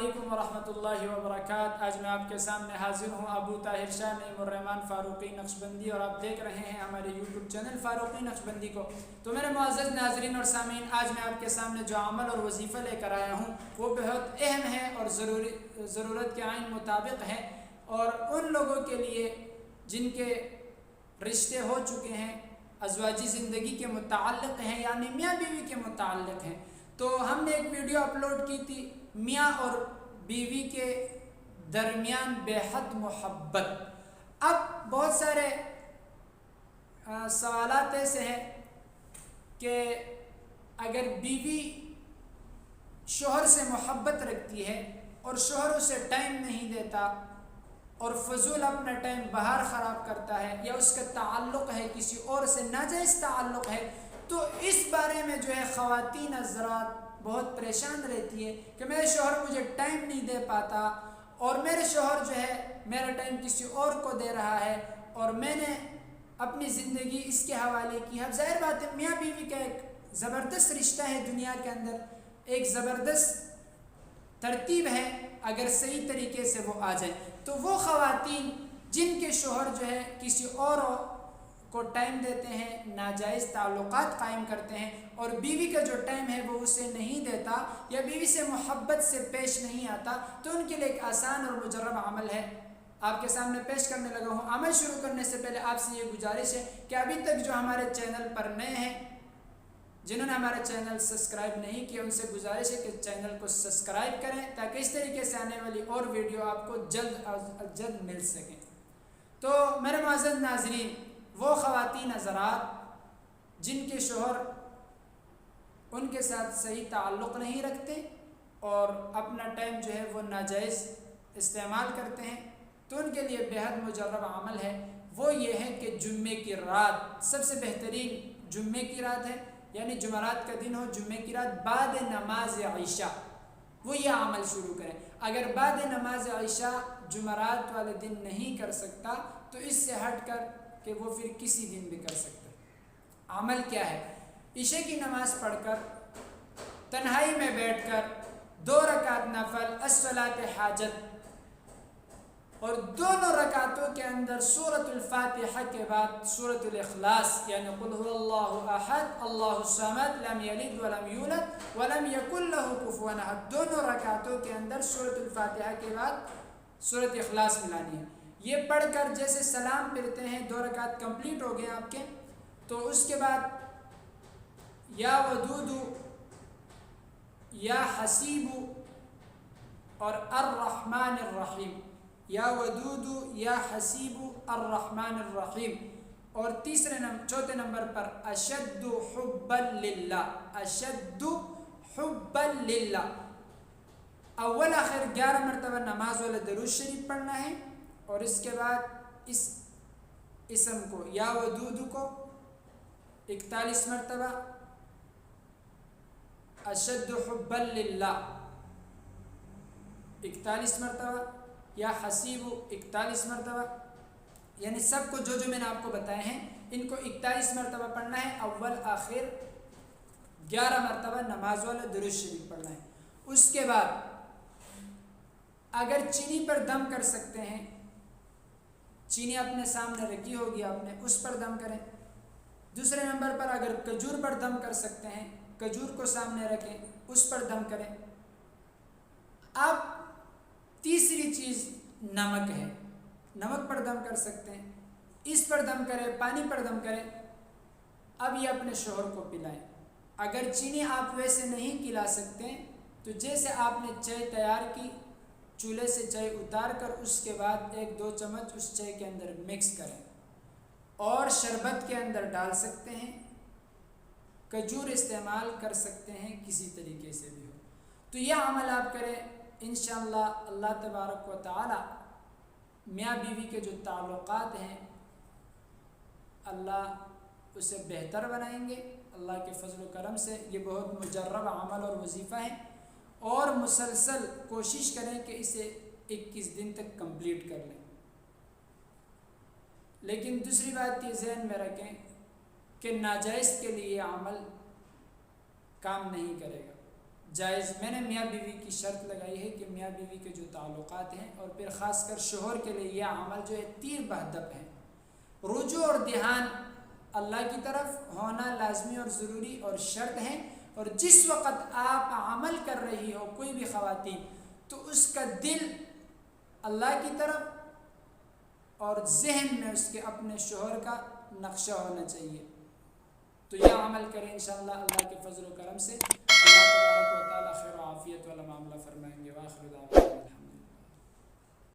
علیکم ورحمۃ اللہ وبرکاتہ۔ آج میں آپ کے سامنے حاضر ہوں ابو طاہر شاہ نعیم الرحمن فاروقی نقشبندی، اور آپ دیکھ رہے ہیں ہمارے یوٹیوب چینل فاروقی نقشبندی کو۔ تو میرے معزز ناظرین اور سامعین، آج میں آپ کے سامنے جو عمل اور وظیفہ لے کر آیا ہوں وہ بہت اہم ہے اور ضرورت کے عین مطابق ہے، اور ان لوگوں کے لیے جن کے رشتے ہو چکے ہیں، ازواجی زندگی کے متعلق ہیں، یعنی میاں بیوی کے متعلق ہیں۔ تو ہم نے ایک ویڈیو اپلوڈ کی تھی، میاں اور بیوی کے درمیان بے حد محبت۔ اب بہت سارے سوالات ایسے ہیں کہ اگر بیوی شوہر سے محبت رکھتی ہے اور شوہر اسے ٹائم نہیں دیتا اور فضول اپنا ٹائم باہر خراب کرتا ہے، یا اس کا تعلق ہے کسی اور سے، ناجائز تعلق ہے، تو اس بارے میں جو ہے خواتین حضرات بہت پریشان رہتی ہے کہ میرے شوہر مجھے ٹائم نہیں دے پاتا، اور میرے شوہر جو ہے میرا ٹائم کسی اور کو دے رہا ہے، اور میں نے اپنی زندگی اس کے حوالے کی۔ اب ظاہر بات ہے میاں بیوی کا ایک زبردست رشتہ ہے دنیا کے اندر، ایک زبردست ترتیب ہے، اگر صحیح طریقے سے وہ آ جائے تو وہ خواتین جن کے شوہر جو ہے کسی اور کو ٹائم دیتے ہیں، ناجائز تعلقات قائم کرتے ہیں، اور بیوی کا جو ٹائم ہے وہ اسے نہیں دیتا یا بیوی سے محبت سے پیش نہیں آتا، تو ان کے لیے ایک آسان اور مجرب عمل ہے، آپ کے سامنے پیش کرنے لگا ہوں۔ عمل شروع کرنے سے پہلے آپ سے یہ گزارش ہے کہ ابھی تک جو ہمارے چینل پر نئے ہیں، جنہوں نے ہمارا چینل سبسکرائب نہیں کیا، ان سے گزارش ہے کہ چینل کو سبسکرائب کریں تاکہ اس طریقے سے آنے والی اور ویڈیو آپ کو جلد از جلد مل سکیں۔ تو میرے معزز ناظرین، وہ خواتین حضرات جن کے شوہر ان کے ساتھ صحیح تعلق نہیں رکھتے اور اپنا ٹائم جو ہے وہ ناجائز استعمال کرتے ہیں، تو ان کے لیے بے حد مجرب عمل ہے، وہ یہ ہے کہ جمعے کی رات، سب سے بہترین جمعے کی رات ہے، یعنی جمعرات کا دن ہو، جمعے کی رات بعد نماز عشاء وہ یہ عمل شروع کریں۔ اگر بعد نماز عشاء جمعرات والے دن نہیں کر سکتا تو اس سے ہٹ کر کہ وہ پھر کسی دن بھی کر سکتا ہے۔ عمل کیا ہے؟ عشاء کی نماز پڑھ کر تنہائی میں بیٹھ کر 2 رکعت نفل الصلاۃ حاجت، اور دونوں رکعتوں کے اندر سورۃ الفاتحہ کے بعد سورۃ الاخلاص، یعنی قل هو اللہ احد اللہ الصمد لم یلد ولم یولد ولم یکن له کفوا احد، دونوں رکعتوں کے اندر سورۃ الفاتحہ کے بعد سورۃ اخلاص ملانی ہے۔ یہ پڑھ کر جیسے سلام پھرتے ہیں، 2 رکعت کمپلیٹ ہو گئے آپ کے، تو اس کے بعد یا ودود یا حسیب اور الرحمن الرحیم، یا ودود یا حسیب الرحمن الرحیم، اور چوتھے نمبر پر اشد حبا للہ، اشد حبا للہ۔ اول آخر 11 مرتبہ نماز والا درود شریف پڑھنا ہے، اور اس کے بعد اس اسم کو یا ودود کو 41 مرتبہ، اشد حبا للہ 41 مرتبہ، یا حسیب 41 مرتبہ، یعنی سب کو جو میں نے آپ کو بتائے ہیں ان کو 41 مرتبہ پڑھنا ہے، اول آخر 11 مرتبہ نماز والا درود شریف پڑھنا ہے۔ اس کے بعد اگر چینی پر دم کر سکتے ہیں، چینی اپنے سامنے رکھی ہوگی آپ نے، اس پر دم کریں۔ دوسرے نمبر پر اگر کھجور پر دم کر سکتے ہیں، کھجور کو سامنے رکھیں، اس پر دم کریں۔ اب تیسری چیز نمک ہے، نمک پر دم کر سکتے ہیں، اس پر دم کریں، پانی پر دم کریں۔ اب یہ اپنے شوہر کو پلائیں۔ اگر چینی آپ ویسے نہیں پلا سکتے تو جیسے آپ نے چائے تیار کی، چولہے سے چائے اتار کر اس کے بعد 1-2 چمچ اس چائے کے اندر مکس کریں، اور شربت کے اندر ڈال سکتے ہیں، کھجور استعمال کر سکتے ہیں، کسی طریقے سے بھی ہو۔ تو یہ عمل آپ کریں، انشاءاللہ اللہ تبارک و تعالی میاں بیوی کے جو تعلقات ہیں اللہ اسے بہتر بنائیں گے اللہ کے فضل و کرم سے۔ یہ بہت مجرب عمل اور وظیفہ ہے، اور مسلسل کوشش کریں کہ اسے 21 دن تک کمپلیٹ کر لیں۔ لیکن دوسری بات یہ ذہن میں رکھیں کہ ناجائز کے لیے عمل کام نہیں کرے گا۔ جائز میں نے میاں بیوی کی شرط لگائی ہے کہ میاں بیوی کے جو تعلقات ہیں اور پھر خاص کر شوہر کے لیے یہ عمل جو ہے تیر بہدف ہے، رجوع اور دھیان اللہ کی طرف ہونا لازمی اور ضروری اور شرط ہے، اور جس وقت آپ عمل کر رہی ہو کوئی بھی خواتین تو اس کا دل اللہ کی طرف اور ذہن میں اس کے اپنے شوہر کا نقشہ ہونا چاہیے. تو یہ عمل کریں انشاءاللہ اللہ کے فضل و کرم سے اللہ تبارک و تعالی خیر و عافیت والا معاملہ فرمائیں گے. وآخر دعوانا